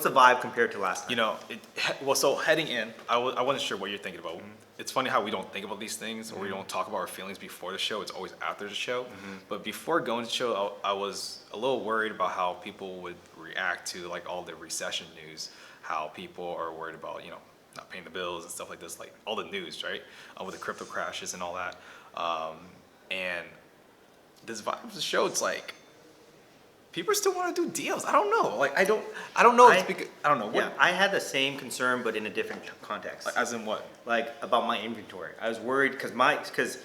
the vibe compared to last time? You know, so heading in, I wasn't sure what you're thinking about. It's funny how we don't think about these things, or we don't talk about our feelings before the show. It's always after the show. But before going to the show, I was a little worried about how people would react to like all the recession news, how people are worried about, you know, not paying the bills and stuff like this, like all the news, right? With the crypto crashes and all that. And this vibe of the show, it's like, people still want to do deals. I don't know. Like I don't know. I don't know. Yeah, I had the same concern, but in a different context. As in what? Like about my inventory. I was worried because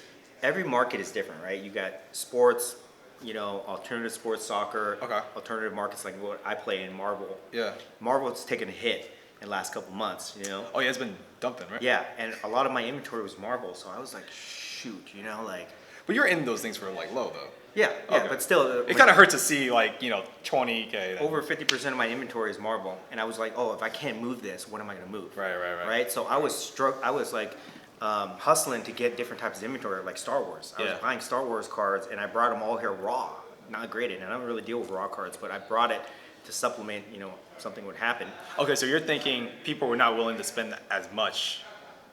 every market is different, right? You got sports, you know, alternative sports, soccer. Okay. Alternative markets like what I play in, Marvel. Yeah. Marvel's taken a hit in the last couple months, you know. Oh yeah, it's been dumping, right? Yeah, and a lot of my inventory was Marvel, so I was like, shoot, you know, like. But you're in those things for like low though. Yeah, Okay. but still. It kind of hurts to see like, you know, 20K. Then. Over 50% of my inventory is Marvel, and I was like, oh, if I can't move this, what am I gonna move? Right. Right. So I was like hustling to get different types of inventory, like Star Wars. I was buying Star Wars cards, and I brought them all here raw, not graded. And I don't really deal with raw cards, but I brought it to supplement, you know, something would happen. Okay, so you're thinking people were not willing to spend as much,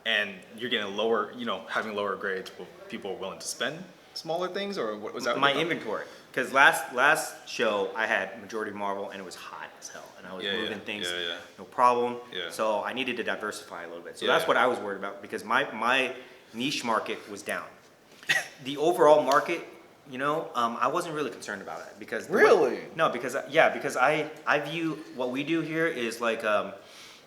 and you're getting lower, you know, having lower grades. Well, people are willing to spend smaller things, or what was that? My inventory, because last show I had majority Marvel, and it was hot as hell, and I was moving things, no problem. Yeah. So I needed to diversify a little bit. So that's what I was worried about, because my niche market was down. The overall market, you know, I wasn't really concerned about it because because I view what we do here is like,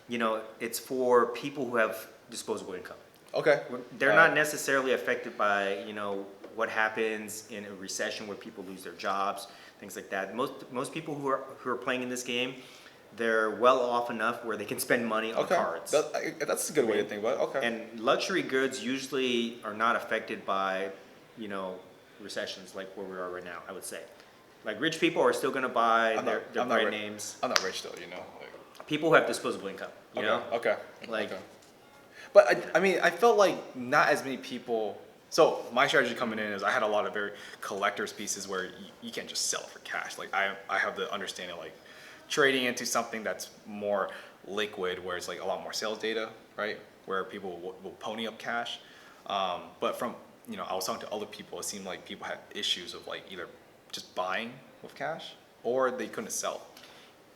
you know, it's for people who have disposable income. Okay. They're not necessarily affected by, you know, what happens in a recession where people lose their jobs, things like that. Most people who are playing in this game, they're well off enough where they can spend money on cards. That's a good way to think about it. Okay. And luxury goods usually are not affected by, you know, recessions like where we are right now, I would say. Like rich people are still gonna buy their brand names. I'm not rich though, you know. Like, people who have disposable income, you know? Okay. Like, But I mean, I felt like not as many people. So my strategy coming in is I had a lot of very collector's pieces where you can't just sell it for cash. Like I have the understanding like trading into something that's more liquid, where it's like a lot more sales data, right? Where people will pony up cash. But from, you know, I was talking to other people, it seemed like people had issues of like either just buying with cash or they couldn't sell.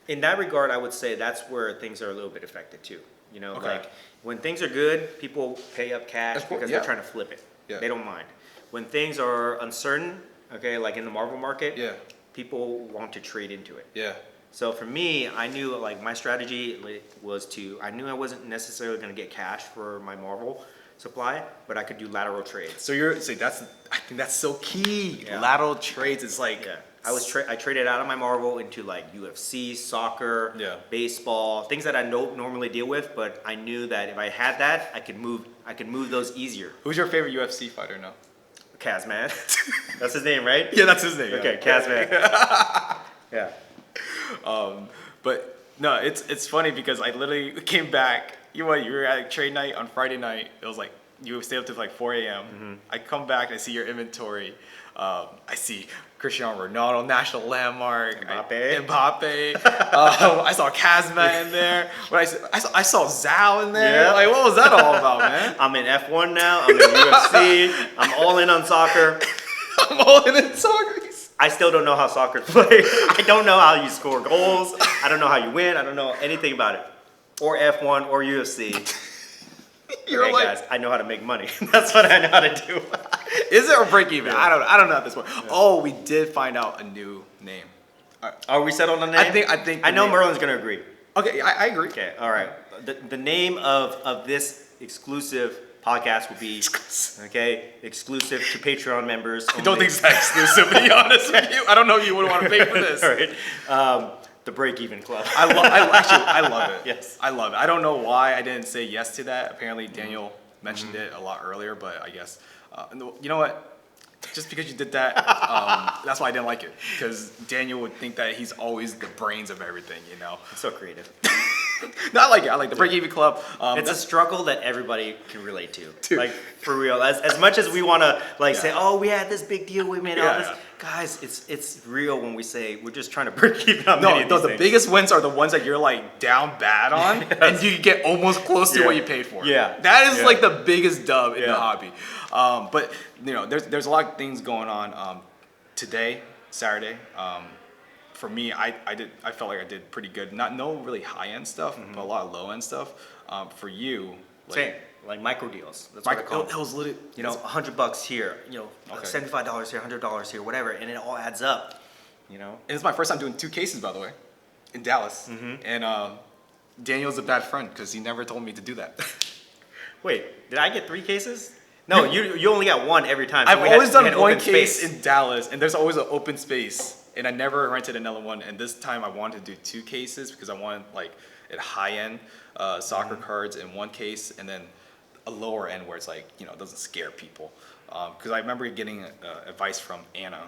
in that regard, I would say that's where things are a little bit affected too. You know, like when things are good, people pay up cash because they're trying to flip it. Yeah. They don't mind. When things are uncertain, okay, like in the Marvel market, people want to trade into it. Yeah. So for me, I knew like my strategy was I knew I wasn't necessarily going to get cash for my Marvel supply, but I could do lateral trades. So I think that's so key. Yeah. Lateral trades is like, I traded out of my Marvel into like UFC, soccer, baseball, things that I don't normally deal with, but I knew that if I had that, I could move those easier. Who's your favorite UFC fighter now? Kazman. That's his name, right? Yeah, that's his name. Okay, Kazman. Yeah. But no, it's funny because I literally came back. You were at trade night on Friday night. It was like you stay up to like 4 a.m. Mm-hmm. I come back and I see your inventory. I see Cristiano Ronaldo, national landmark. Mbappe. I saw Kazma in there. I saw Zhao in there. Yeah. Like, what was that all about, man? I'm in F1 now. I'm in UFC. I'm all in on soccer. I'm all in soccer. I still don't know how soccer plays. I don't know how you score goals. I don't know how you win. I don't know anything about it. Or F1 or UFC. You're like, guys, I know how to make money. That's what I know how to do. Is it or break even? Yeah. I don't know at this point. Yeah. Oh, we did find out a new name. Are we settled on the name? I think. I know Merlin's gonna agree. Okay, I agree. Okay, all right. The name of this exclusive podcast will be exclusive to Patreon members. I don't think it's that exclusive, to be honest with you. I don't know if you would want to pay for this. All right. The Break Even Club. I love it. Yes. I love it. I don't know why I didn't say yes to that. Apparently Daniel mentioned it a lot earlier, but I guess, you know what? Just because you did that, that's why I didn't like it. Because Daniel would think that he's always the brains of everything, you know? It's so creative. No, I like it. I like the Break Even Club. It's a struggle that everybody can relate to. Dude. Like, for real. As much as we want to, like, say, oh, we had this big deal, we made all Yeah, this. yeah. Guys, it's real when we say we're just trying to break even on No, many of these the things. biggest wins are the ones that you're like down bad on, and you get almost close to Yeah. what you paid for. Yeah. That is Yeah. like the biggest dub in the Yeah. hobby. But you know, there's a lot of things going on. Today, Saturday, for me, I felt like I did pretty good. No really high end stuff, but a lot of low end stuff. For you, like, Same. Like micro deals. That's what I call it them. was literally, You know, $100 here, you know, Okay. $75 here, $100 here, whatever, and it all adds up, you know? and it's my first time doing 2 cases, by the way, in Dallas. And Daniel's a bad friend because he never told me to do that. Wait, did I get 3 cases? No, you only got 1 every time. So I've we had- always we done had one open case space. in Dallas, and there's always an open space. And I never rented another one. And this time I wanted to do 2 cases because I wanted like at high end soccer cards in 1 case, and then a lower end where it's like, you know, it doesn't scare people. Because I remember getting advice from Anna,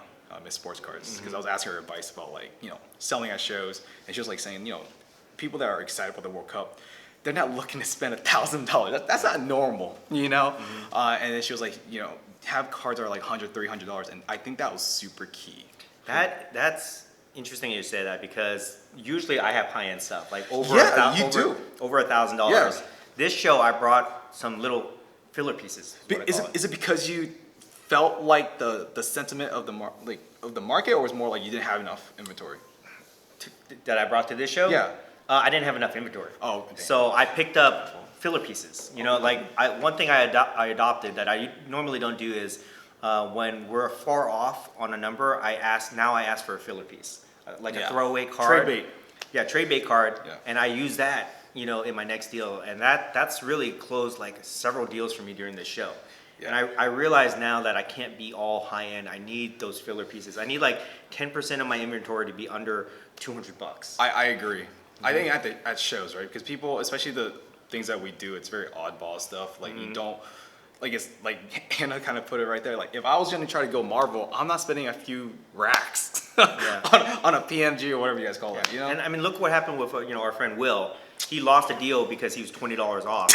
Miss Sports Cards, because I was asking her advice about like, you know, selling at shows, and she was like saying, you know, people that are excited about the World Cup, they're not looking to spend $1,000. That's not normal, you know. And then she was like, you know, have cards that are like $100, $300, and I think that was super key. That's interesting you say that, because usually I have high end stuff like over Yeah, you do. over $1,000. Yeah. This show I brought some little filler pieces. Is what I call it. Is it because you felt like the sentiment of the market, or was more like you didn't have enough inventory? That I brought to this show? Yeah. I didn't have enough inventory. Oh, dang. So I picked up filler pieces. You know, like one thing I adopted that I normally don't do is when we're far off on a number, I ask for a filler piece, like Yeah. a throwaway card. Trade bait. Yeah, trade bait card, Yeah. and I use that, you know, in my next deal, and that's really closed like several deals for me during this show. Yeah. And I realize now that I can't be all high end. I need those filler pieces. I need like 10% of my inventory to be under $200. I agree. I think at shows, right? Because people, especially the things that we do, it's very oddball stuff. Like you don't, like it's like Anna kind of put it right there. Like if I was gonna try to go Marvel, I'm not spending a few racks on a PMG or whatever you guys call it. You know? And I mean, look what happened with you know, our friend Will. He lost a deal because he was $20 off.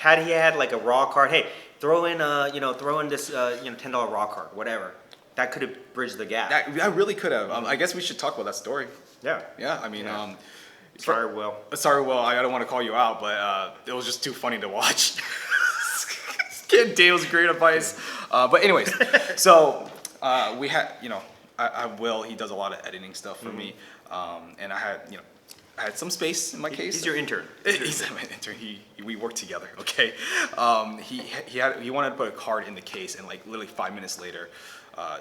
Had he had like a raw card, hey, throw in this you know, $10 raw card, whatever. That could have bridged the gap. I really could have. I guess we should talk about that story. Yeah. Yeah, I mean, Yeah. Sorry, Will. sorry, Will, I don't want to call you out, but it was just too funny to watch. Getting Dale's great advice. But anyways, so we had, you know, I Will, he does a lot of editing stuff for me, and I had some space in my case. He's your intern. He's my intern. We work together. Okay. He wanted to put a card in the case, and like literally 5 minutes later,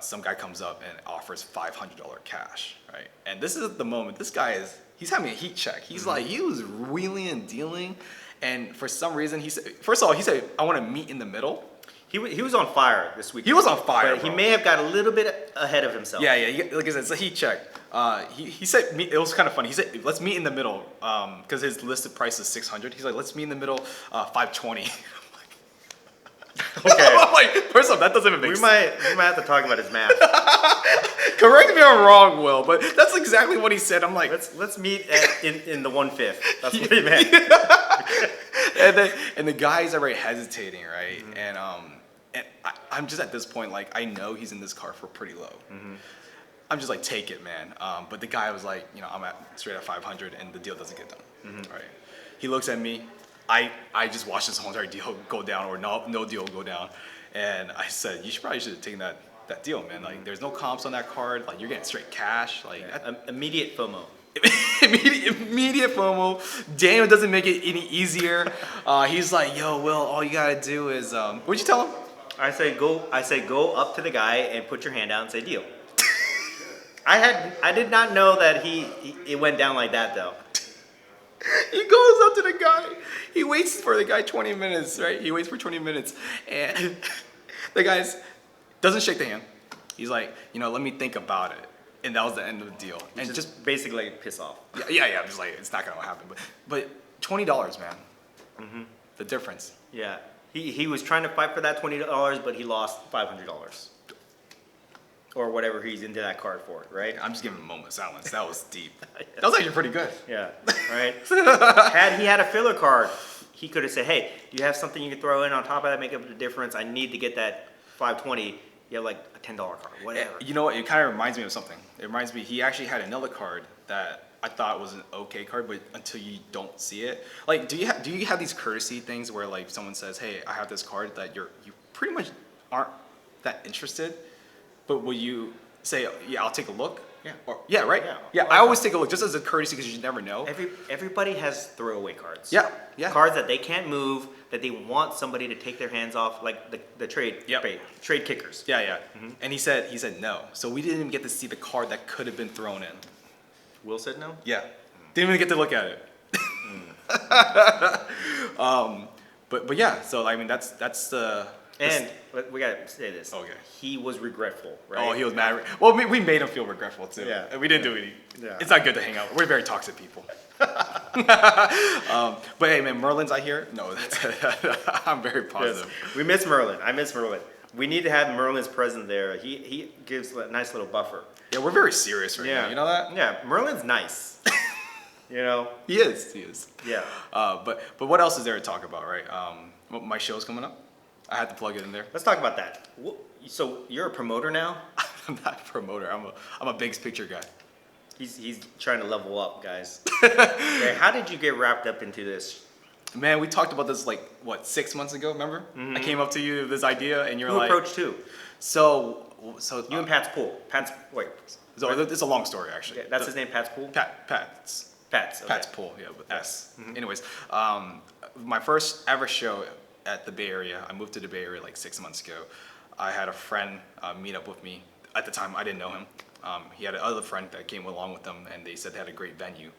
some guy comes up and offers $500 cash. Right. And this is the moment. This guy he's having a heat check. He's like, he was wheeling and dealing, and for some reason he said, first of all, he said, I want to meet in the middle. He was on fire this week. He was on fire. But he bro. may have got a little bit ahead of himself. Yeah. Like I said, it's a heat check. He said, it was kind of funny. He said, let's meet in the middle, because his listed price is $600. He's like, let's meet in the middle, $520. Okay. I'm like, first off, that doesn't even make We sense. might have to talk about his math. Correct me if I'm wrong, Will, but that's exactly what he said. I'm like, Let's meet in the 1/5. That's what he meant. and the guy's already hesitating, right? And I'm just at this point, like, I know he's in this car for pretty low. I'm just like, take it, man. But the guy was like, you know, I'm straight at 500, and the deal doesn't get done. Right? He looks at me. I just watched this whole entire deal go down, or no deal go down, and I said, you should have taken that deal, man. Like, there's no comps on that card. Like, you're getting straight cash. Like, Immediate FOMO. immediate FOMO. Daniel doesn't make it any easier. He's like, yo, Will, all you gotta do is, what'd you tell him? I say go up to the guy and put your hand out and say deal. I did not know that it went down like that though. He goes up to the guy. He waits for the guy 20 minutes, right? He waits for 20 minutes, and the guy doesn't shake the hand. He's like, you know, let me think about it. And that was the end of the deal. And Just basically like piss off. yeah, I'm just like, it's not gonna happen. But $20, man. The difference. Yeah. He was trying to fight for that $20, but he lost $500. or whatever he's into that card for, right? I'm just giving him a moment of silence. That was deep. That was actually pretty good. Yeah, right. Had he had a filler card, he could have said, "Hey, do you have something you can throw in on top of that, make up the difference? I need to get that 520. You have like a $10 card, whatever." You know what? It kind of reminds me of something. It reminds me, he actually had another card that I thought was an okay card, but until you don't see it, like, do you have these courtesy things where like someone says, "Hey, I have this card that you pretty much aren't that interested," but will you say, "Yeah, I'll take a look"? Yeah. Or, yeah, right. Yeah, I always take a look just as a courtesy because you never know. Everybody has throwaway cards. Yeah, yeah. Cards that they can't move, that they want somebody to take their hands off, like the trade trade kickers. Yeah, yeah. And he said no. So we didn't even get to see the card that could have been thrown in. Will said no? Yeah. Didn't even get to look at it. But yeah, so I mean that's the. And we gotta say this. Okay. He was regretful, right? Oh, he was mad. Well, we made him feel regretful too. Yeah. And we didn't do any. Yeah. It's not good to hang out. We're very toxic people. But hey, man, Merlin's out here. No, I'm very positive. Yes. We miss Merlin. I miss Merlin. We need to have Merlin's present there. He gives a nice little buffer. Yeah, we're very serious right now. You know that? Yeah, Merlin's nice. You know? He is. Yeah. But what else is there to talk about, right? My show's coming up. I had to plug it in there. Let's talk about that. So you're a promoter now? I'm not a promoter. I'm a big picture guy. He's trying to level up, guys. Okay, how did you get wrapped up into this? Man, we talked about this like 6 months ago. Remember? Mm-hmm. I came up to you with this idea, and you're like, who approached who? So you and Pat's Pool. So it's a long story actually. Okay, that's his name, Pat's Pool. Pat's. Okay. Pat's Pool, yeah, with S. Mm-hmm. Anyways, my first ever show at the Bay Area. I moved to the Bay Area like 6 months ago. I had a friend meet up with me. At the time, I didn't know him. He had another friend that came along with them, and they said they had a great venue,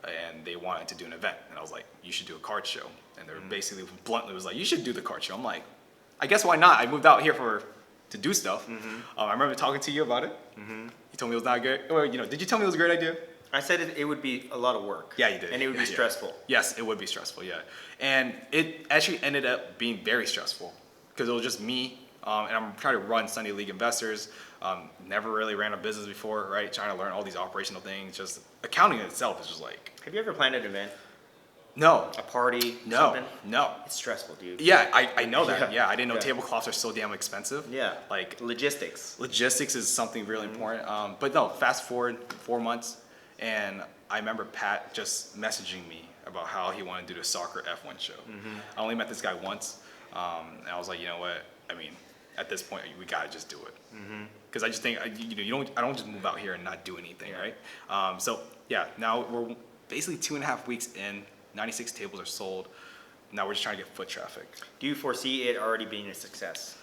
and they wanted to do an event. And I was like, "You should do a card show." And they were basically bluntly was like, "You should do the card show." I'm like, "I guess why not?" I moved out here to do stuff. Mm-hmm. I remember talking to you about it. Mm-hmm. You told me it was not good. Well, did you tell me it was a great idea? I said it would be a lot of work. Yeah, you did. And it would be stressful. Yes, it would be stressful, yeah. And it actually ended up being very stressful because it was just me, and I'm trying to run Sunday League Investors. Never really ran a business before, right? Trying to learn all these operational things. Just accounting in itself is just like... Have you ever planned an event? No. A party? No. Something? No. It's stressful, dude. Yeah, I know that. Yeah, I didn't know tablecloths are so damn expensive. Yeah. Like... Logistics is something really important. But no, fast forward 4 months, and I remember Pat just messaging me about how he wanted to do the soccer F1 show. Mm-hmm. I only met this guy once, and I was like, you know what? I mean, at this point, we gotta just do it. Because I just think, I don't just move out here and not do anything, right? So yeah, now we're basically 2.5 weeks in. 96 tables are sold. Now we're just trying to get foot traffic. Do you foresee it already being a success?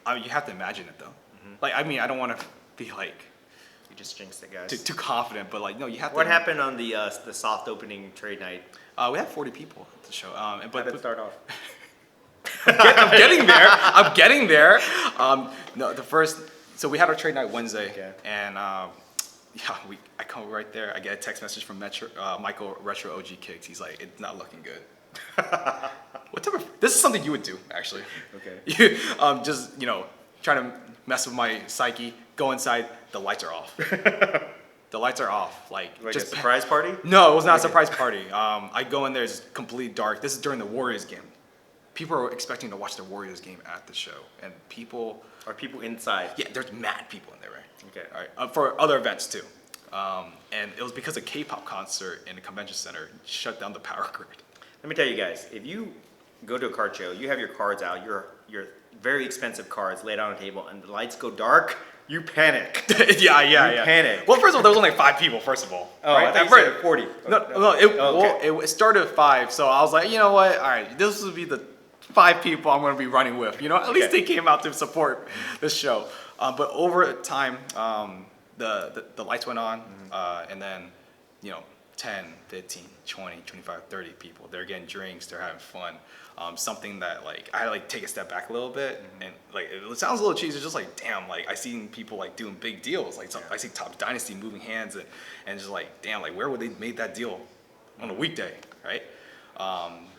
You have to imagine it though. Mm-hmm. Like, I mean, I don't want to be like. You just jinxed it, guys. Too confident, but like, no, you have to. What happened on the soft opening trade night? We had 40 people at the show. But start off. I'm getting there. I'm getting there. No, so we had our trade night Wednesday, and I come right there. I get a text message from Michael Retro OG Kicks. He's like, "It's not looking good." What type of? This is something you would do, actually. Okay. Just trying to mess with my psyche. Go inside. The lights are off. The lights are off. Like just a surprise party? No, it was not a surprise party. I go in there. It's completely dark. This is during the Warriors game. People are expecting to watch the Warriors game at the show, and people... Are people inside? Yeah, there's mad people in there, right? Okay. All right. For other events, too. And it was because a K-pop concert in the convention center shut down the power grid. Let me tell you guys, if you go to a card show, you have your cards out, your very expensive cards laid on a table, and the lights go dark, you panic. Yeah. You panic. Well, first of all, there was only 5 people, first of all. Oh, right? I thought you said 40. No, it started at 5, so I was like, you know what? All right, this would be the 5 people I'm going to be running with. At least they came out to support this show. But over time, the lights went on, and then, 10, 15, 20, 25, 30 people. They're getting drinks, they're having fun. Something that I had to take a step back a little bit, and it sounds a little cheesy. It's just damn, I seen people doing big deals. I see Top Dynasty moving hands, and just damn, where would they made that deal on a weekday, right?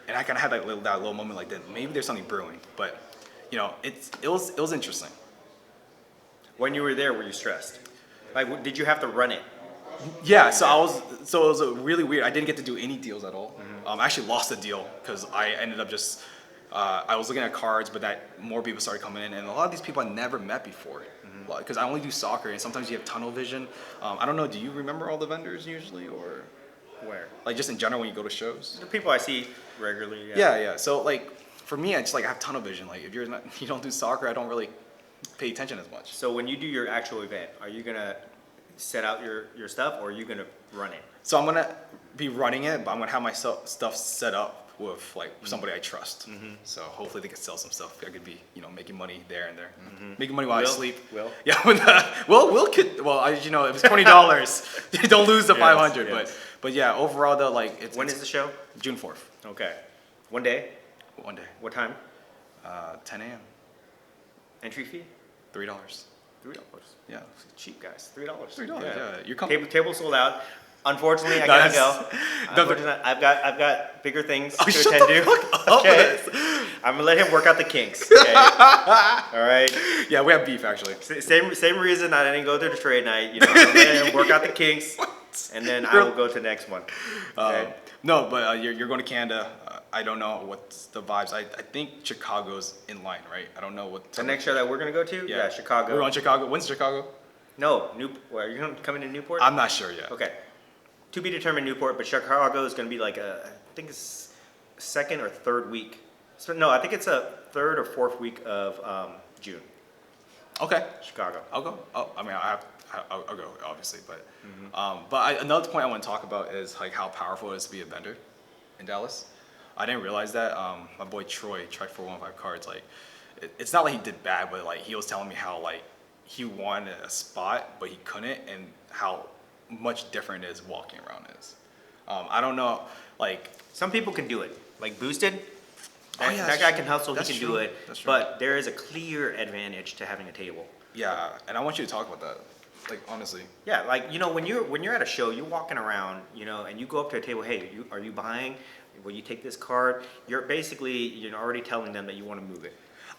And I kind of had that little moment that maybe there's something brewing, but it was interesting. When you were there, were you stressed? Like, did you have to run it? Yeah, so it was a really weird. I didn't get to do any deals at all. I actually lost a deal because I ended up just. I was looking at cards, but that more people started coming in, and a lot of these people I never met before. Because I only do soccer, and sometimes you have tunnel vision. I don't know. Do you remember all the vendors usually, or Where? like just in general when you go to shows? The people I see regularly. Yeah. So like for me, I just like I have tunnel vision. Like if you don't do soccer, I don't really pay attention as much. So when you do your actual event, are you gonna set out your stuff, or are you gonna run it? So I'm gonna be running it, but I'm gonna have my stuff set up with like somebody I trust. So hopefully they can sell some stuff. I could be making money there and there, making money while I sleep. Will? Yeah. Will could. Well, it was $20. Don't lose the 500. Yes. But yeah, overall though, like it's. When is the show? June 4th. Okay. One day? One day. What time? 10 a.m. Entry fee? $3. $3. Yeah. Cheap, guys. $3. $3. Yeah. You're coming. Table sold out. Unfortunately, I gotta go. No, Unfortunately, I've got bigger things to shut attend the to. fuck up. Okay. I'm gonna let him work out the kinks. Okay. All right. Yeah, we have beef actually. Same reason I didn't go to the trade night. I'm gonna let him work out the kinks, and then I will go to the next one. Okay. No, but you're going to Canada. I don't know what's the vibes. I think Chicago's in line, right? I don't know what. The next show that we're gonna go to? Yeah, Chicago. We're on Chicago. When's Chicago? No, Newport. Are you gonna come into Newport? I'm not sure yet. Okay. To be determined Newport, but Chicago is gonna be like I think it's second or third week. So no, I think it's a third or fourth week of June. Okay. Chicago. I'll go. I'll go obviously, but another point I want to talk about is like how powerful it is to be a vendor in Dallas. I didn't realize that. My boy Troy, Trek415 Cards, like it's not like he did bad, but like he was telling me how like he wanted a spot but he couldn't, and how much different it is walking around is. I don't know, like Some people can do it. Like Boosted, that that's guy true. can hustle, That's he can true. do it. That's true. But there is a clear advantage to having a table. yeah, and I want you to talk about that, like honestly. Yeah, like when you're at a show, you're walking around, and you go up to a table. Hey, are you buying? Will you take this card? You're basically already telling them that you want to move it.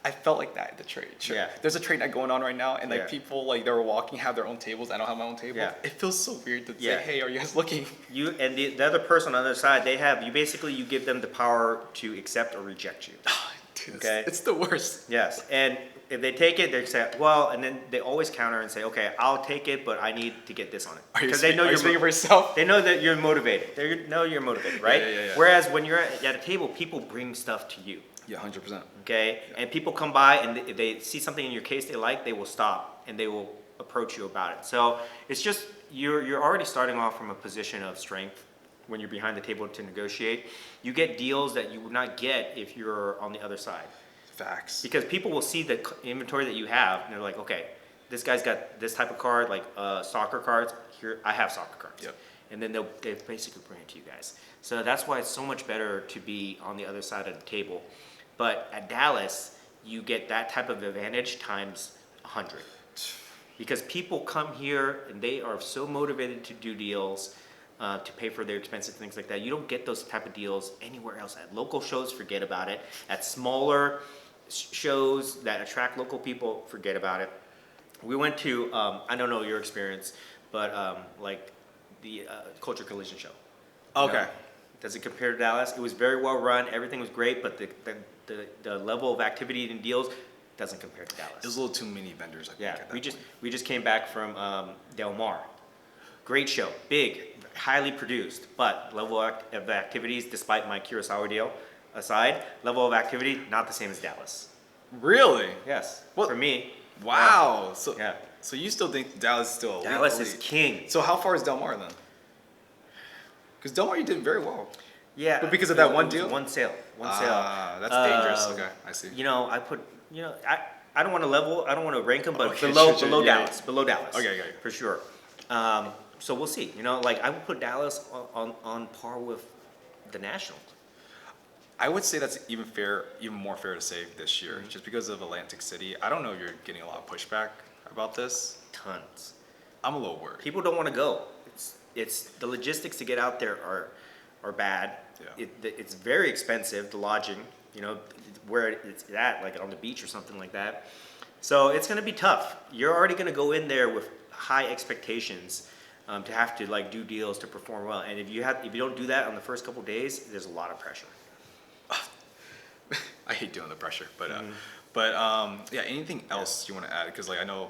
I felt like that at the trade. Sure. Yeah. There's a trade night going on right now, and like Yeah. people like they were walking, have their own tables. I don't have my own table. Yeah. It feels so weird to Yeah. say, "Hey, are you guys looking?" You and the other person on the other side, you give them the power to accept or reject you. Dude, Okay. it's the worst. Yes, and if they take it, they say, well, and then they always counter and say, okay, I'll take it, but I need to get this on it. Are you they know are you you're speaking for yourself? They know that you're motivated. They know you're motivated, right? Yeah. Whereas when you're at a table, people bring stuff to you, Yeah, 100%. okay? And people come by and if they see something in your case they like, they will stop and they will approach you about it. So it's just, you're already starting off from a position of strength when you're behind the table to negotiate. You get deals that you would not get if you're on the other side. Facts. Because people will see the inventory that you have, and they're like, okay, this guy's got this type of card, like soccer cards. Here, I have soccer cards. Yep. And then they basically bring it to you guys. So that's why it's so much better to be on the other side of the table. But at Dallas, you get that type of advantage times 100. Because people come here and they are so motivated to do deals, to pay for their expenses, things like that. You don't get those type of deals anywhere else. At local shows, forget about it. At smaller shows that attract local people, forget about it. We went to, I don't know your experience, but like the Culture Collision show. Okay. You know, does it compare to Dallas? It was very well run. Everything was great, but the level of activity and deals doesn't compare to Dallas. There's a little too many vendors. I think, Yeah, at that point. we just came back from Del Mar. Great show, big, highly produced, but level of activities, despite my Kurosawa deal aside, level of activity not the same as Dallas. Really? Yes, What? for me. Wow. So Yeah. So you still think Dallas is still elite? Dallas is king. So how far is Del Mar then? Because Del Mar you did very well. Yeah, But because of that one it was deal? one sale, Ah, that's dangerous. Okay, I see. I put, I don't want to level, I don't want to rank them, but Okay, below sure, below yeah, Dallas, below Dallas. Okay, for sure. So we'll see. I would put Dallas on par with the National. I would say that's even more fair to say this year, just because of Atlantic City. I don't know if you're getting a lot of pushback about this. Tons. I'm a little worried. People don't want to go. It's the logistics to get out there are bad. Yeah. It's very expensive, the lodging, where it's at, like on the beach or something like that. So it's going to be tough. You're already going to go in there with high expectations to have to like do deals to perform well. And if you don't do that on the first couple days, there's a lot of pressure. I hate dealing with the pressure, but yeah. Anything else you want to add? Because like I know.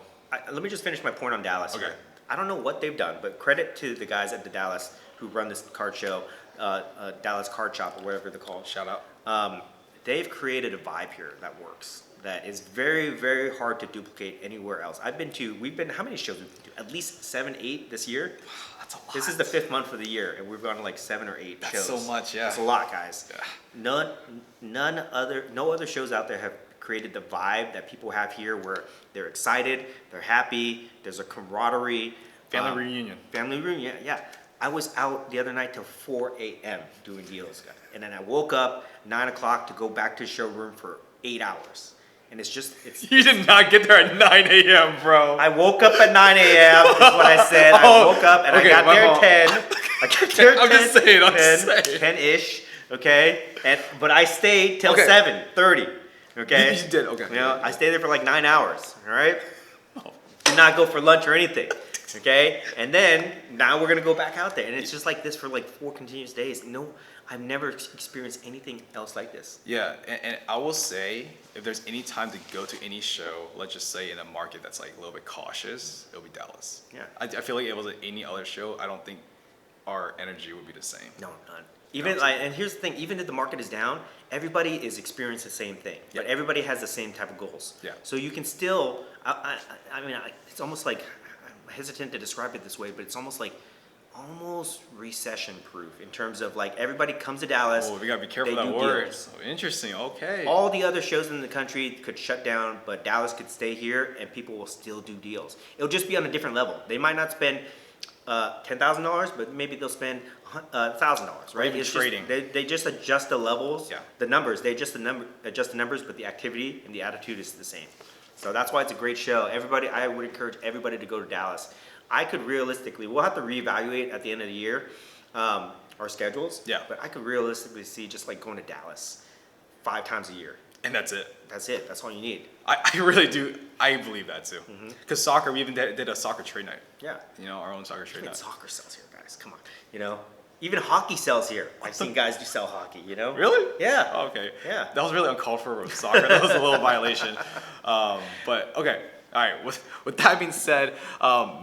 Let me just finish my point on Dallas. Okay. Here. I don't know what they've done, but credit to the guys at the Dallas who run this card show, Dallas Card Shop or whatever they're called. Shout out. They've created a vibe here that works. That is very, very hard to duplicate anywhere else. How many shows we've been to? At least 7, 8 this year. That's a lot. This is the 5th month of the year, and we've gone to like 7 or 8 shows. That's so much, yeah. That's a lot, guys. Yeah. No other shows out there have created the vibe that people have here, where they're excited, they're happy, there's a camaraderie. Family reunion. Family reunion, yeah. I was out the other night till 4 a.m. doing deals, and then I woke up 9 o'clock to go back to the showroom for 8 hours. And it's You did not get there at 9 a.m., bro. I woke up at 9 a.m. is what I said. I woke up and okay, I got there at 10. I got there I'm just saying, 10-ish, okay? But I stayed till Okay. 7:30, okay? You did, okay. You know, I stayed there for like 9 hours, all right? Did not go for lunch or anything, okay? And then, now we're going to go back out there. And it's just like this for like 4 continuous days. No, I've never experienced anything else like this. Yeah, and I will say, if there's any time to go to any show, let's just say in a market that's like a little bit cautious, it'll be Dallas. Yeah. I feel like if it was any other show, I don't think our energy would be the same. No, none. Even like, and here's the thing: even if the market is down, everybody is experiencing the same thing. But everybody has the same type of goals. Yeah. So you can still. I mean, it's almost like I'm hesitant to describe it this way, but it's almost recession proof in terms of like everybody comes to Dallas. Oh, we gotta be careful they with that do word. deals. Oh, interesting. Okay. All the other shows in the country could shut down, but Dallas could stay here, and people will still do deals. It'll just be on a different level. They might not spend $10,000, but maybe they'll spend $1,000, right? even It's trading. Just, they just adjust the levels, Yeah. the numbers. They adjust the numbers, but the activity and the attitude is the same. So that's why it's a great show. I would encourage everybody to go to Dallas. I could realistically, we'll have to reevaluate at the end of the year our schedules. Yeah. But I could realistically see just like going to Dallas 5 times a year. And that's it. That's it. That's all you need. I really do. I believe that too. Because soccer, we even did a soccer trade night. Yeah. You know, our own soccer trade Even night. soccer sells here, guys. Come on. You know, even hockey sells here. I've seen guys do sell hockey. You know. Really? Yeah. Oh, okay. Yeah. That was really uncalled for with soccer. That was a little violation. But okay. All right. With that being said,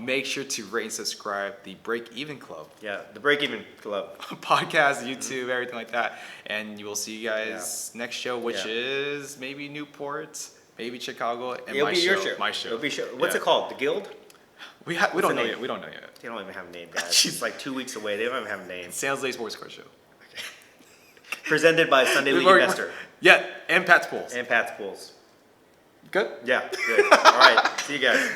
make sure to rate and subscribe the Break Even Club Yeah. The Break Even Club. podcast, YouTube, everything like that, and you will see you guys next show, which is maybe Newport, maybe Chicago, and It'll my be show. your show. My show. It'll be show. What's Yeah. it called? The Guild? We don't the know name? yet. We don't know yet. They don't even have a name, guys. It's like 2 weeks away. They don't even have a name. Sales Day Sports Card Show. Presented by Sunday League We've Investor Yeah, and Pat's Pools. and Pat's Pools. Good. Yeah. Good. All right. See you guys.